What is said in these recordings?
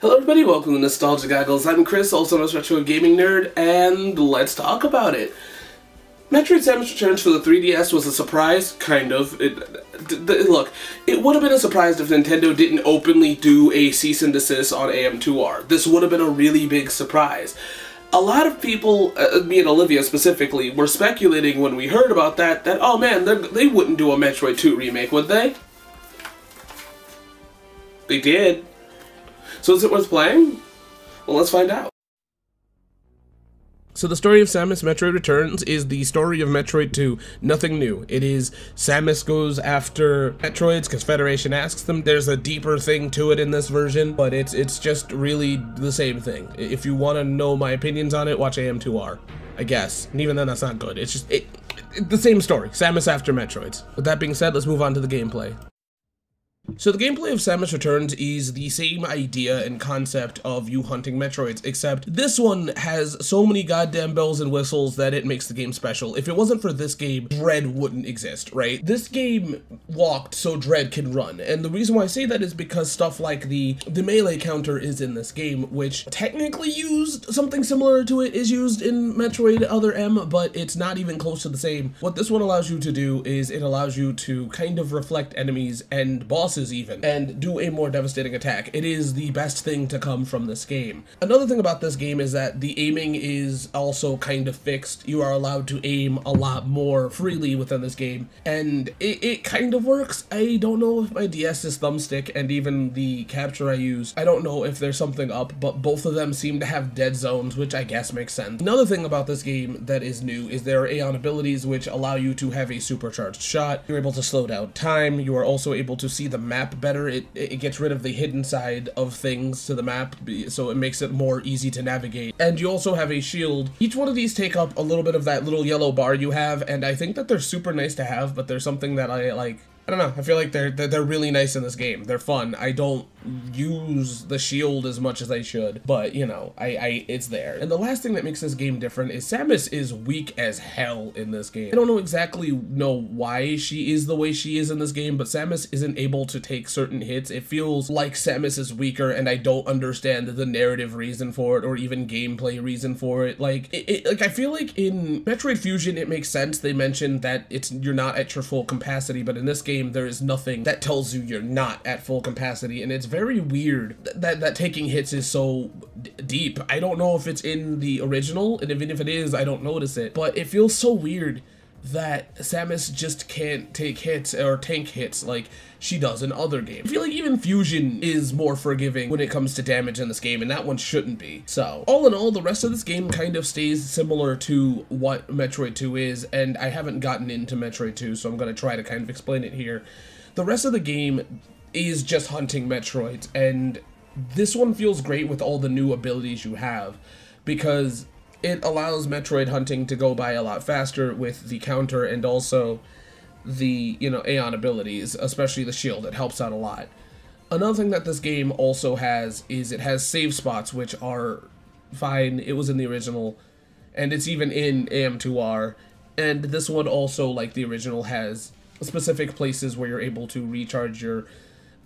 Hello everybody, welcome to Nostalgia Goggles. I'm Chris, also known as Retro Gaming Nerd, and let's talk about it. Metroid Samus Returns for the 3DS was a surprise, kind of. Look, it would have been a surprise if Nintendo didn't openly do a cease and desist on AM2R. This would have been a really big surprise. A lot of people, me and Olivia specifically, were speculating when we heard about that oh man, they wouldn't do a Metroid 2 remake, would they? They did. So is it worth playing? Well, let's find out. So the story of Samus Metroid Returns is the story of Metroid 2. Nothing new. It is Samus goes after Metroids because Federation asks them. There's a deeper thing to it in this version, but it's just really the same thing. If you want to know my opinions on it, watch AM2R, I guess. And even then, that's not good. It's just the same story. Samus after Metroids. With that being said, let's move on to the gameplay. So the gameplay of Samus Returns is the same idea and concept of you hunting Metroids, except this one has so many goddamn bells and whistles that it makes the game special. If it wasn't for this game, Dread wouldn't exist, right? This game walked so Dread can run, and the reason why I say that is because stuff like the melee counter is in this game, which technically used something similar to it is used in Metroid Other M, but it's not even close to the same. What this one allows you to do is it allows you to kind of reflect enemies and bosses even, and do a more devastating attack. It is the best thing to come from this game. Another thing about this game is that the aiming is also kind of fixed. You are allowed to aim a lot more freely within this game, and it kind of works. I don't know if my DS is thumbstick, and even the capture I use, I don't know if there's something up, but both of them seem to have dead zones, which I guess makes sense. Another thing about this game that is new is there are Aeon abilities which allow you to have a supercharged shot. You're able to slow down time. You are also able to see the map better. It gets rid of the hidden side of things to the map, so it makes it more easy to navigate. And you also have a shield. Each one of these take up a little bit of that little yellow bar you have, and I think that they're super nice to have, but there's something that I like. I don't know, I feel like they're really nice in this game. They're fun. I don't use the shield as much as I should, but you know, it's there. And the last thing that makes this game different is Samus is weak as hell in this game. I don't exactly know why she is the way she is in this game, but Samus isn't able to take certain hits. It feels like Samus is weaker, and I don't understand the narrative reason for it or even gameplay reason for it. Like, I feel like in Metroid Fusion, it makes sense. They mentioned that you're not at your full capacity, but in this game, there is nothing that tells you you're not at full capacity, and it's very weird that taking hits is so deep. I don't know if it's in the original, and even if it is, I don't notice it, but it feels so weird that Samus just can't take hits or tank hits like she does in other games. I feel like even Fusion is more forgiving when it comes to damage in this game, and that one shouldn't be. So, all in all, the rest of this game kind of stays similar to what Metroid 2 is, and I haven't gotten into Metroid 2, so I'm going to try to kind of explain it here. The rest of the game is just hunting Metroids, and this one feels great with all the new abilities you have, because it allows Metroid hunting to go by a lot faster with the counter and also the, you know, Aeon abilities, especially the shield. It helps out a lot. Another thing that this game also has is it has save spots, which are fine. It was in the original, and it's even in AM2R, and this one also, like the original, has specific places where you're able to recharge your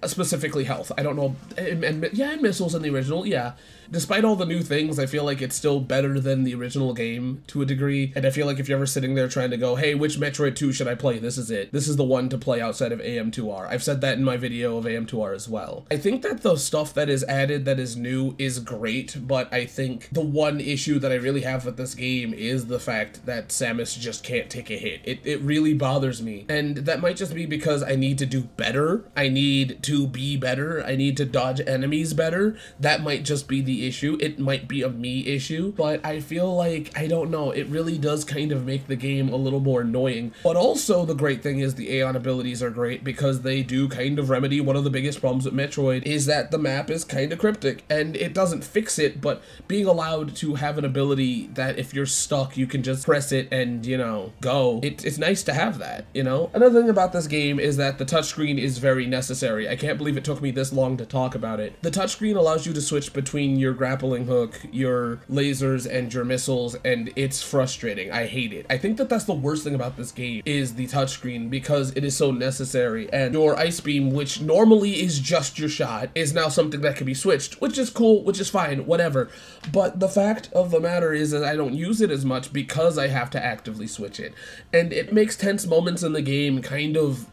specifically health. I don't know, and yeah, missiles in the original, yeah. Despite all the new things, I feel like it's still better than the original game to a degree, and I feel like if you're ever sitting there trying to go, hey, which Metroid 2 should I play? This is it. This is the one to play outside of AM2R. I've said that in my video of AM2R as well. I think that the stuff that is added that is new is great, but I think the one issue that I really have with this game is the fact that Samus just can't take a hit. It really bothers me, and that might just be because I need to do better. I need to be better. I need to dodge enemies better. That might just be the issue. It might be a me issue, but I feel like, I don't know, it really does kind of make the game a little more annoying. But also the great thing is the Aeon abilities are great because they do kind of remedy one of the biggest problems with Metroid is that the map is kind of cryptic, and it doesn't fix it, but being allowed to have an ability that if you're stuck you can just press it and, you know, go. It's nice to have that, you know? Another thing about this game is that the touchscreen is very necessary. I can't believe it took me this long to talk about it. The touchscreen allows you to switch between your grappling hook, your lasers, and your missiles, and it's frustrating. I hate it. I think that that's the worst thing about this game is the touchscreen because it is so necessary, and your ice beam, which normally is just your shot, is now something that can be switched, which is cool, which is fine, whatever. But the fact of the matter is that I don't use it as much because I have to actively switch it, and it makes tense moments in the game kind of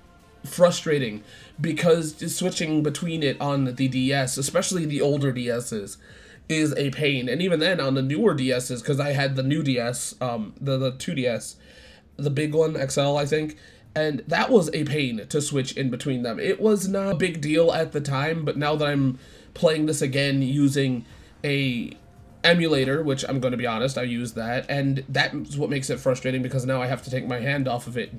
frustrating because switching between it on the DS, especially the older DSs, is a pain. And even then on the newer DSs, because I had the new DS, the 2DS, the big one, XL, I think, and that was a pain to switch in between them. It was not a big deal at the time, but now that I'm playing this again using a emulator, which I'm going to be honest, I use that, and that's what makes it frustrating because now I have to take my hand off of it.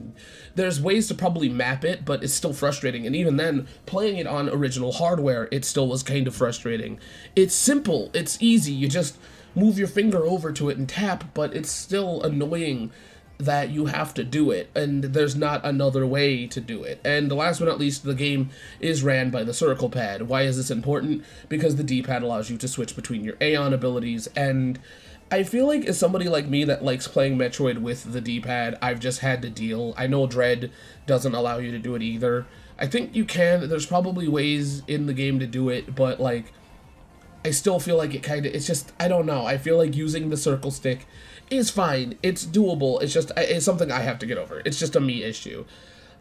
There's ways to probably map it, but it's still frustrating, and even then, playing it on original hardware, it still was kind of frustrating. It's simple, it's easy, you just move your finger over to it and tap, but it's still annoying that you have to do it, and there's not another way to do it. And last but not least, the game is ran by the circle pad. Why is this important? Because the D-pad allows you to switch between your Aeon abilities, and I feel like as somebody like me that likes playing Metroid with the D-pad, I've just had to deal. I know Dread doesn't allow you to do it either. I think you can, there's probably ways in the game to do it, but like, I still feel like it's just, I don't know, I feel like using the circle stick is fine, it's doable, it's something I have to get over. It's just a me issue.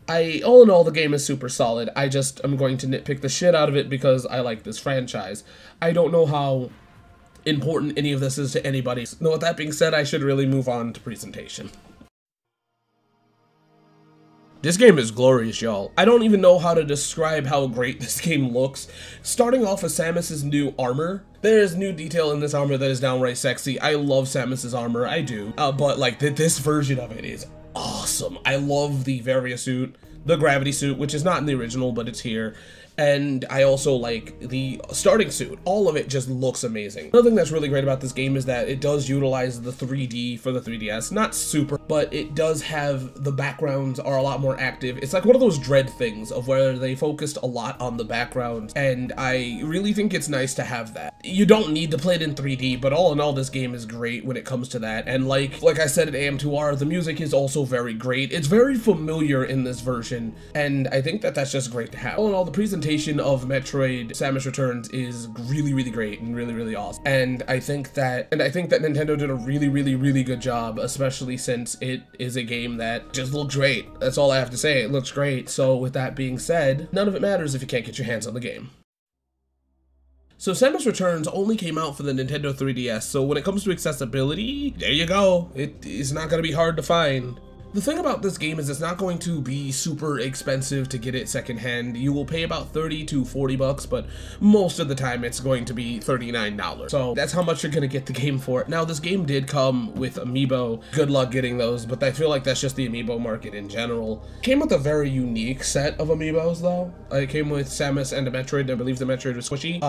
All in all, the game is super solid. I'm going to nitpick the shit out of it because I like this franchise. I don't know how important any of this is to anybody. So with that being said, I should really move on to presentation. This game is glorious, y'all. I don't even know how to describe how great this game looks. Starting off with Samus's new armor. There's new detail in this armor that is downright sexy. I love Samus's armor, I do. But like this version of it is awesome. I love the Varia suit, the gravity suit, which is not in the original, but it's here. And I also like the starting suit. All of it just looks amazing. Another thing that's really great about this game is that it does utilize the 3D for the 3DS. Not super, but it does have, the backgrounds are a lot more active. It's like one of those Dread things of where they focused a lot on the backgrounds, and I really think it's nice to have that. You don't need to play it in 3D, but all in all, this game is great when it comes to that. And like I said at AM2R, the music is also very great. It's very familiar in this version, and I think that that's just great to have. All in all, the presentation of Metroid Samus Returns is really, really great and really, really awesome. And I think that Nintendo did a really, really, really good job, especially since it is a game that just looks great. That's all I have to say. It looks great. So with that being said, none of it matters if you can't get your hands on the game. So Samus Returns only came out for the Nintendo 3DS, so when it comes to accessibility, there you go. It is not going to be hard to find. The thing about this game is it's not going to be super expensive to get it secondhand. You will pay about 30 to 40 bucks, but most of the time it's going to be $39. So that's how much you're gonna get the game for. Now, this game did come with Amiibo. Good luck getting those, but I feel like that's just the Amiibo market in general. It came with a very unique set of Amiibos though. It came with Samus and a Metroid. I believe the Metroid was squishy.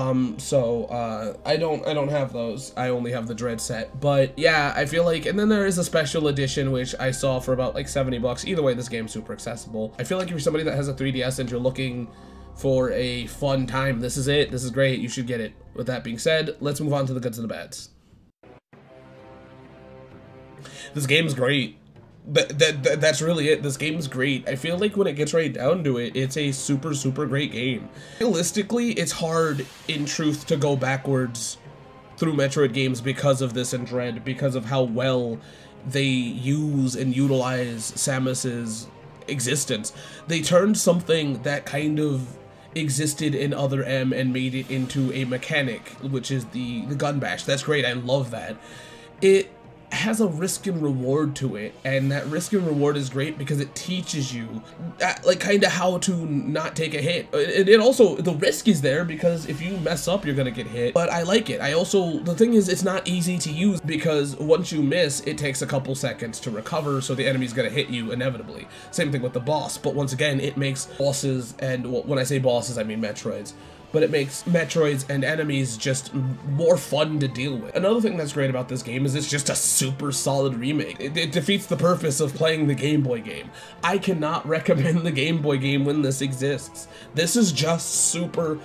I don't have those. I only have the Dread set. But yeah, I feel like, and then there is a special edition which I saw for about like 70 bucks. Either way, this game's super accessible. I feel like if you're somebody that has a 3DS and you're looking for a fun time, this is it. This is great. You should get it. With that being said, let's move on to the goods and the bads. This game's great. That's really it. This game's great. I feel like when it gets right down to it, it's a super, super great game. Realistically, it's hard, in truth, to go backwards through Metroid games because of this and Dread, because of how well they use and utilize Samus's existence. They turned something that kind of existed in Other M and made it into a mechanic, which is the gun bash. That's great. I love that. It has a risk and reward to it, and that risk and reward is great because it teaches you like kind of how to not take a hit. It also, the risk is there because if you mess up you're gonna get hit, but I like it. The thing is, it's not easy to use because once you miss, it takes a couple seconds to recover, so the enemy's gonna hit you inevitably. Same thing with the boss, but once again, it makes bosses, and when I say bosses I mean Metroids, but it makes Metroids and enemies just more fun to deal with. Another thing that's great about this game is it's just a super solid remake. It defeats the purpose of playing the Game Boy game. I cannot recommend the Game Boy game when this exists. This is just super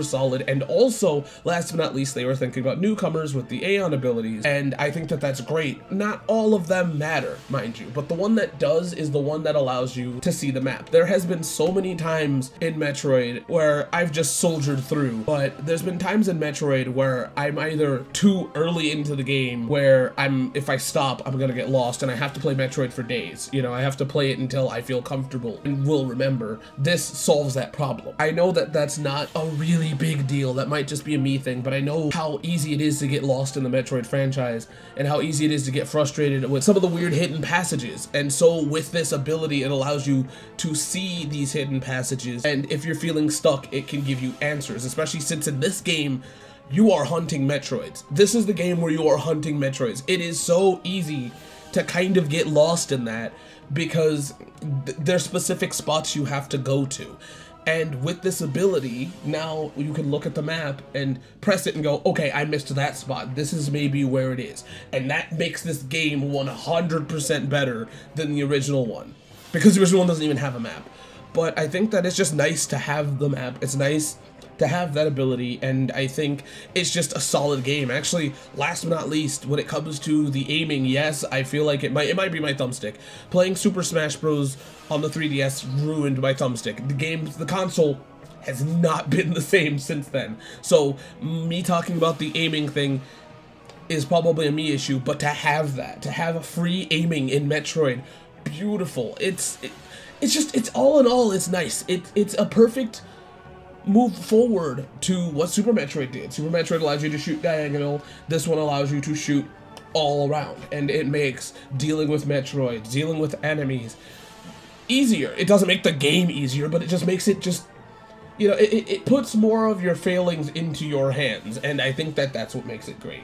solid. And also, last but not least, they were thinking about newcomers with the Aeon abilities, and I think that that's great. Not all of them matter, mind you, but the one that does is the one that allows you to see the map. There has been so many times in Metroid where I've just soldiered through, but there's been times in Metroid where I'm either too early into the game where if I stop, I'm gonna get lost and I have to play Metroid for days. You know, I have to play it until I feel comfortable and will remember. This solves that problem. I know that that's not a really big deal. That might just be a me thing, but I know how easy it is to get lost in the Metroid franchise and how easy it is to get frustrated with some of the weird hidden passages. And so with this ability, it allows you to see these hidden passages, and if you're feeling stuck, it can give you answers, especially since in this game, you are hunting Metroids. This is the game where you are hunting Metroids. It is so easy to kind of get lost in that because there's specific spots you have to go to. And with this ability, now you can look at the map and press it and go, okay, I missed that spot. This is maybe where it is. And that makes this game 100% better than the original one, because the original one doesn't even have a map. But I think that it's just nice to have the map. It's nice to have that ability, and I think it's just a solid game. Actually, last but not least, when it comes to the aiming, yes, I feel like it might be my thumbstick. Playing Super Smash Bros. On the 3DS ruined my thumbstick. The console has not been the same since then. So me talking about the aiming thing is probably a me issue, but to have a free aiming in Metroid, beautiful. It's all in all, it's nice. It's a perfect move forward to what Super Metroid did. Super Metroid allows you to shoot diagonal. This one allows you to shoot all around, and it makes dealing with Metroid, dealing with enemies easier. It doesn't make the game easier, but it just makes it just, you know, it puts more of your failings into your hands, and I think that that's what makes it great.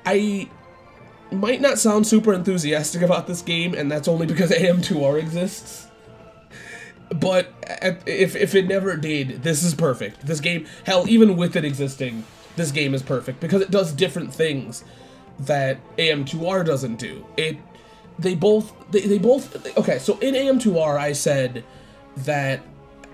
I might not sound super enthusiastic about this game, and that's only because AM2R exists. But if it never did, this is perfect. This game, hell, even with it existing, this game is perfect because it does different things that AM2R doesn't do. They both, okay, so in AM2R, I said that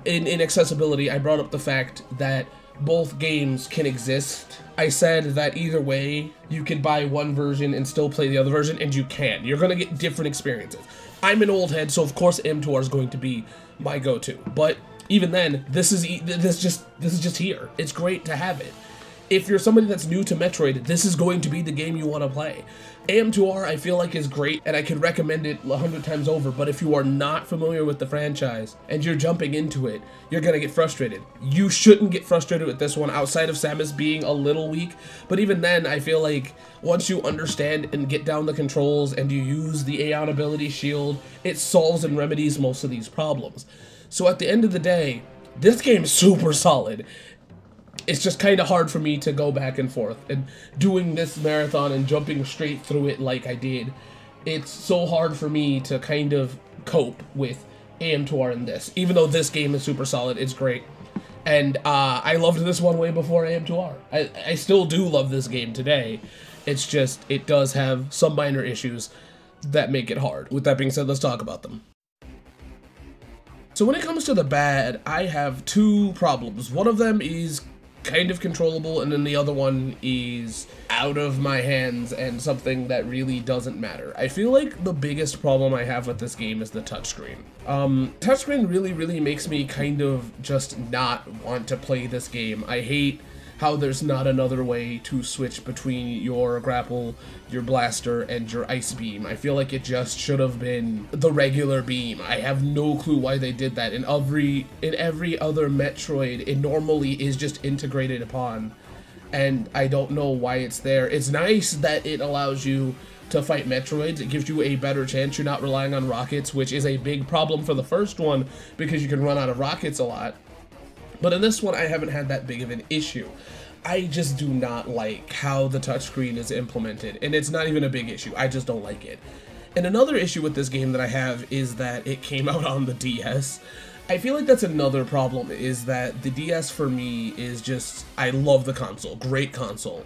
in accessibility, I brought up the fact that both games can exist. I said that either way, you can buy one version and still play the other version, and you can. You're gonna get different experiences. I'm an old head, so of course AM2R is going to be my go-to. But even then, this is just here. It's great to have it. If you're somebody that's new to Metroid, this is going to be the game you want to play. AM2R, I feel like, is great, and I could recommend it 100 times over, but if you are not familiar with the franchise and you're jumping into it, you're gonna get frustrated. You shouldn't get frustrated with this one, outside of Samus being a little weak, but even then, I feel like once you understand and get down the controls and you use the Aeon ability shield, it solves and remedies most of these problems. So at the end of the day, this game is super solid. It's just kind of hard for me to go back and forth, and doing this marathon and jumping straight through it like I did, it's so hard for me to kind of cope with AM2R in this. Even though this game is super solid, it's great. And I loved this one way before AM2R. I still do love this game today. It's just, it does have some minor issues that make it hard. With that being said, let's talk about them. So when it comes to the bad, I have two problems. One of them is kind of controllable, and then the other one is out of my hands and something that really doesn't matter. I feel like the biggest problem I have with this game is the touchscreen. Touchscreen really makes me kind of just not want to play this game. I hate how there's not another way to switch between your grapple, your blaster, and your ice beam. I feel like it just should have been the regular beam. I have no clue why they did that. In every other Metroid, it normally is just integrated upon, and I don't know why it's there. It's nice that it allows you to fight Metroids. It gives you a better chance. You're not relying on rockets, which is a big problem for the first one because you can run out of rockets a lot. But in this one, I haven't had that big of an issue. I just do not like how the touchscreen is implemented, and it's not even a big issue. I just don't like it. And another issue with this game that I have is that it came out on the DS, I feel like that's another problem, is that the DS for me is just, I love the console, great console,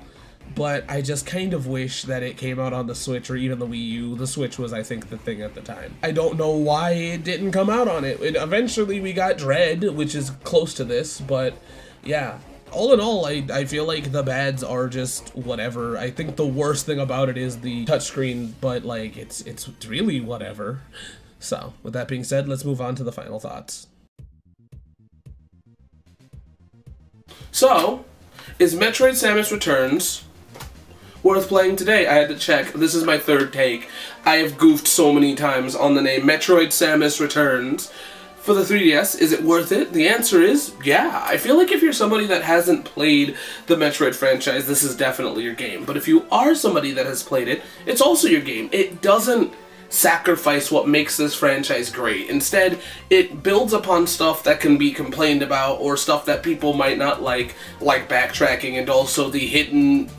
but I just kind of wish that it came out on the Switch or even the Wii U. The Switch was, I think, the thing at the time. I don't know why it didn't come out on it. And eventually we got Dread, which is close to this, but yeah. All in all, I feel like the bads are just whatever. I think the worst thing about it is the touchscreen, but like, it's really whatever. So, with that being said, let's move on to the final thoughts. So, is Metroid Samus Returns worth playing today? I had to check. This is my third take. I have goofed so many times on the name Metroid Samus Returns. For the 3DS, is it worth it? The answer is, yeah. I feel like if you're somebody that hasn't played the Metroid franchise, this is definitely your game. But if you are somebody that has played it, it's also your game. It doesn't sacrifice what makes this franchise great. Instead, it builds upon stuff that can be complained about or stuff that people might not like backtracking and also the hidden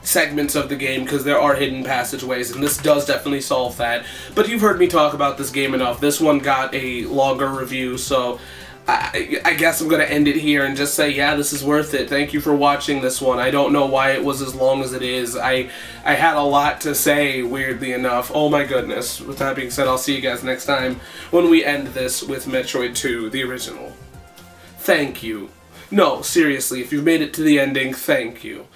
segments of the game, because there are hidden passageways, and this does definitely solve that. But you've heard me talk about this game enough. This one got a longer review, so I guess I'm going to end it here and just say, yeah, this is worth it. Thank you for watching this one. I don't know why it was as long as it is. I had a lot to say, weirdly enough. Oh my goodness. With that being said, I'll see you guys next time when we end this with Metroid 2, the original. Thank you. No, seriously, if you've made it to the ending, thank you.